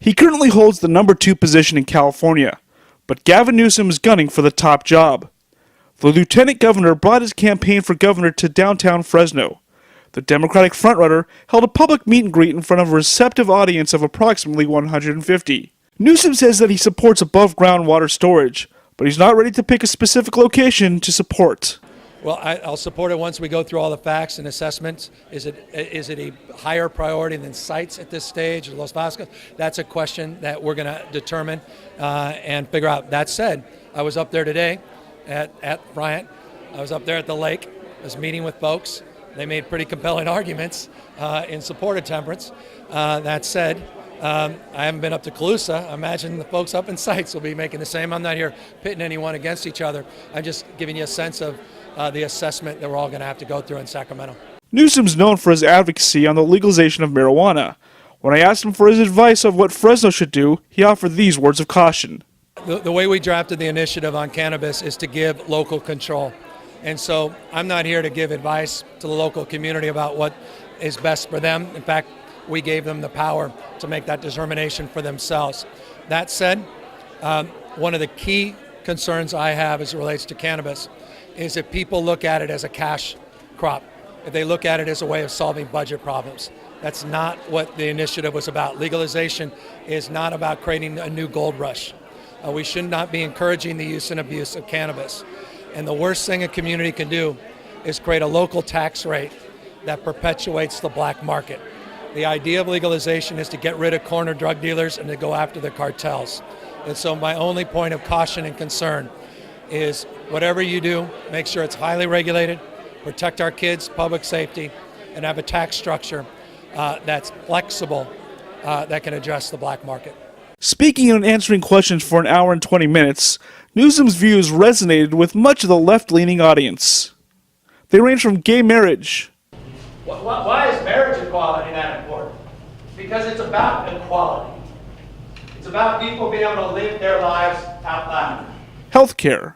He currently holds the number 2 position in California, but Gavin Newsom is gunning for the top job. The lieutenant governor brought his campaign for governor to downtown Fresno. The Democratic frontrunner held a public meet and greet in front of a receptive audience of approximately 150. Newsom says that he supports above-ground water storage, but he's not ready to pick a specific location to support. Well, I'll support it once we go through all the facts and assessments. Is it a higher priority than sites at this stage, or Los Vascos? That's a question that we're going to determine and figure out. That said, I was up there today at Bryant. I was up there at the lake. I was meeting with folks. They made pretty compelling arguments in support of Temperance. That said, I haven't been up to Calusa. I imagine the folks up in sites will be making the same. I'm not here pitting anyone against each other. I'm just giving you a sense of the assessment that we're all going to have to go through in Sacramento. Newsom's known for his advocacy on the legalization of marijuana. When I asked him for his advice of what Fresno should do, he offered these words of caution. The way we drafted the initiative on cannabis is to give local control. And so I'm not here to give advice to the local community about what is best for them. In fact, we gave them the power to make that determination for themselves. That said, one of the key concerns I have as it relates to cannabis is if people look at it as a cash crop, if they look at it as a way of solving budget problems. That's not what the initiative was about. Legalization is not about creating a new gold rush. We should not be encouraging the use and abuse of cannabis. And the worst thing a community can do is create a local tax rate that perpetuates the black market. The idea of legalization is to get rid of corner drug dealers and to go after the cartels. And so my only point of caution and concern is whatever you do, make sure it's highly regulated, protect our kids, public safety, and have a tax structure that's flexible that can address the black market. Speaking and answering questions for an hour and 20 minutes, Newsom's views resonated with much of the left-leaning audience. They range from gay marriage. Why is marriage equality that important? Because it's about equality. It's about people being able to live their lives out loud. Healthcare.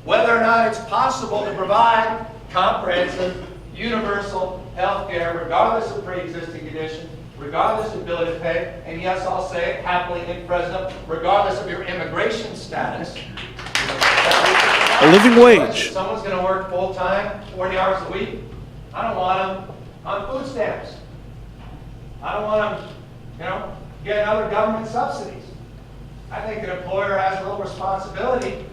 Whether or not it's possible to provide comprehensive, universal health care, regardless of pre-existing condition, regardless of ability to pay, and yes, I'll say it happily in Fresno, regardless of your immigration status. A living wage. If someone's going to work full-time, 40 hours a week, I don't want them on food stamps. I don't want them, getting other government subsidies. I think an employer has a little responsibility,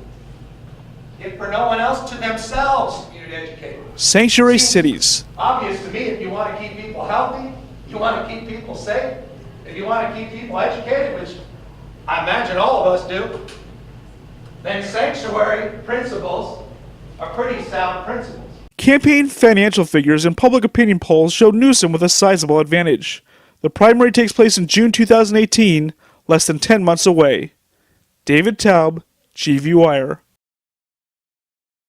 if for no one else, to themselves, to educate. Sanctuary cities. Obvious to me, if you want to keep people healthy, you want to keep people safe, if you want to keep people educated, which I imagine all of us do, then sanctuary principles are pretty sound principles. Campaign financial figures and public opinion polls showed Newsom with a sizable advantage. The primary takes place in June 2018, less than 10 months away. David Taub, GV Wire.